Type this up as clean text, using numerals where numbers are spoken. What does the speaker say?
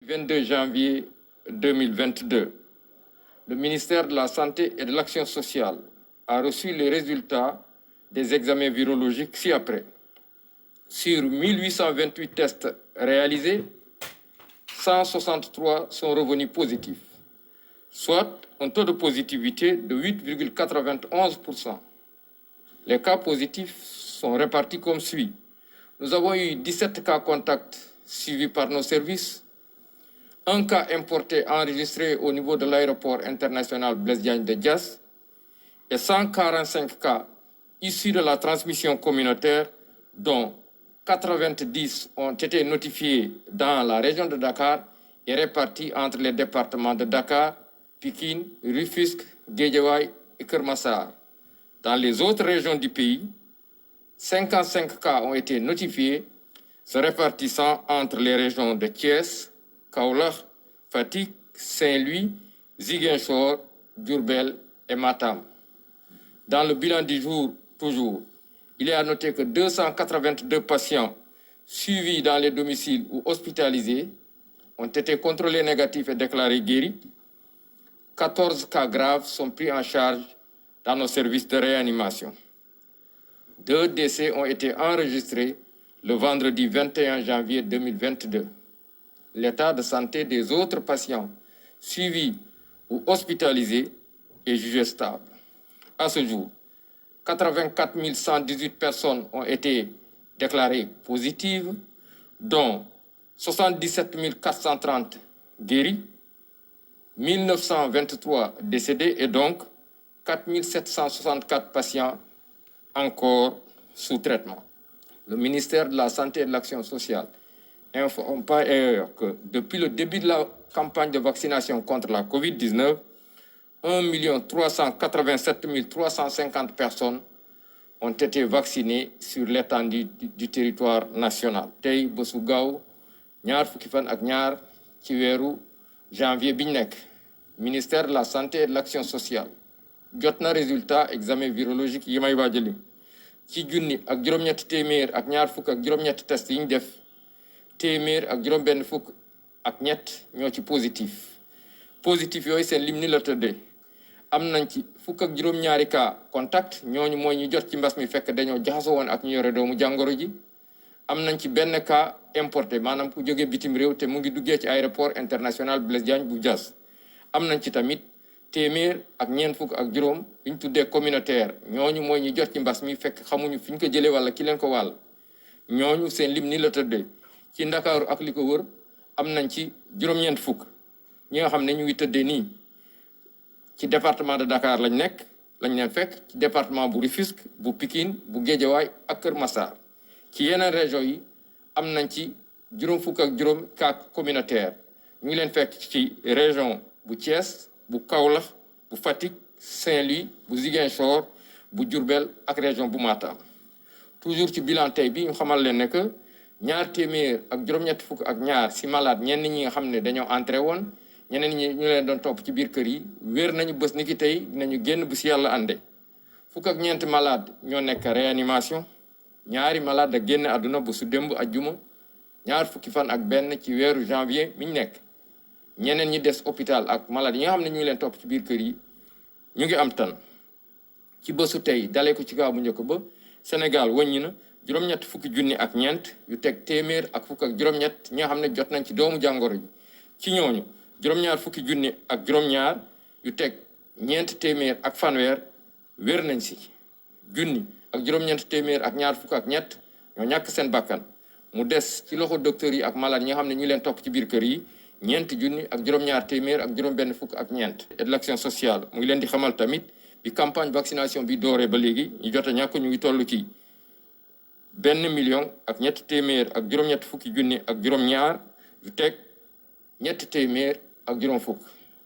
22 janvier 2022, le ministère de la Santé et de l'Action sociale a reçu les résultats des examens virologiques ci-après. Sur 1828 tests réalisés, 163 sont revenus positifs, soit un taux de positivité de 8,91%. Les cas positifs sont répartis comme suit. Nous avons eu 17 cas contacts suivis par nos services, un cas importé enregistré au niveau de l'aéroport international Blaise Diagne de Diass et 145 cas issus de la transmission communautaire, dont 90 ont été notifiés dans la région de Dakar et répartis entre les départements de Dakar, Pikine, Rufisque, Guédiawaye et Keur Massar. Dans les autres régions du pays, 55 cas ont été notifiés, se répartissant entre les régions de Thiès, Kaolack, Fatick, Saint-Louis, Ziguinchor, Diourbel et Matam. Dans le bilan du jour, toujours, il est à noter que 282 patients suivis dans les domiciles ou hospitalisés ont été contrôlés négatifs et déclarés guéris. 14 cas graves sont pris en charge dans nos services de réanimation. 2 décès ont été enregistrés le vendredi 21 janvier 2022. L'état de santé des autres patients suivis ou hospitalisés est jugé stable. À ce jour, 84 118 personnes ont été déclarées positives, dont 77 430 guéris, 1923 décédés et donc 4 764 patients encore sous traitement. Le ministère de la Santé et de l'Action sociale informe par ailleurs que depuis le début de la campagne de vaccination contre la COVID-19, 1 387 350 personnes ont été vaccinées sur l'étendue du territoire national. Tey bésu gaaw ñaar fukki fan ak ñaar ci weeru janvier bi ñu nekk, ministère de la Santé et de l'Action sociale jot na résultat examen virologique yi may waaj a lim ci junni ak juróom-ñetti téeméer ak ñaar fukk ak juróom-ñetti test yi ñu def, téeméer ak juróom-benn fukk ak ñett ñoo ci positif yooyu seen lim ni la tëddee. am nañ ci fukk ak juróom-ñaari cas contact, ñooñu mooy ñu jot ci mbas mi fekk dañoo jaxasoo woon ak ñu yore doomu jàngoro ji. am nañ ci benn cas importé, maanaam ku jógee bitim réew te mu ngi duggee ci aéroport international Blaise Diagne bu Diass. am nañ ci tamit téeméer ak ñeent fukk ak juróom yi ñu tuddee communautaire, ñooñu mooy ñu jot ci mbas mi fekk xamuñu fi ñu ko jëlee wala ki leen ko wàll. ñooñu seen lim ni la tëddee. ci Ndakaaru ak li ko wër am nañ ci juróom-ñeent fukk ñi nga xam ne ñu ngi tëddee nii. ci département de Dakar lañ leen fekk ci département bu Rufisque, bu Pikine, bu Guédiawaye ak Keur Massar. ci yeneen région yi am nañ ci juróom fukk ak juróom cas communautaire, ñu ngi leen fekk ci région bu Thiès, bu Kaolack, bu Fatick, Saint-Louis, bu Ziguinchor, bu Diourbel ak région bu Matam. toujours ci bilan tey bi ñu xamal leen ne que ñaar téeméer ak juróom-ñetti fukk ak ñaar si malade ñenn ñi nga xam ne dañoo entré woon, ñeneen ñi ñu leen doon topp ci biir kër yi wér nañu bés ni ki tey dinañu génn bu si yàlla ànde. fukk ak ñeenti malade ñoo nekk réanimation, ñaari malade a génn àdduna bu su démb ajjuma ñaar fukki fan ak benn ci weeru janvier mi ñu nekk. ñeneen ñi des hôpital ak malade yi nga xam ne ñu ngi leen topp ci biir kër yi ñu ngi am tan. ci bésu tey dalee ko ci gaaw bu njëkk ba Sénégal wàññi na juróom-ñett fukki junni ak ñeent yu teg téeméer ak fukk ak juróom-ñett ñi nga xam ne jot nañ ci doomu jàngoro ji. ci ñooñu juróom-ñaar fukki junni ak juróom-ñaar yu teg ñeent téeméer ak fanweer wér nañ si. junni ak juróom-ñeent téeméer ak ñaar fukk ak ñett ñoo ñàkk seen bakkan. mu des ci loxo docteur yi ak malade ñi nga xam ne ñu leen topp ci biir kër yi ñeenti junni ak juróom-ñaar téeméer ak juróom-benn fukk ak ñeent. et de l'action sociale mu ngi leen di xamal tamit bi campagne vaccination bi dooree ba léegi ñu jot a ñàkk ñu ngi toll ci 1 million ak ñetti téeméer ak juróom-ñett fukki junni ak juróom-ñaar yu teg ñetti téeméer ak juróom fukk.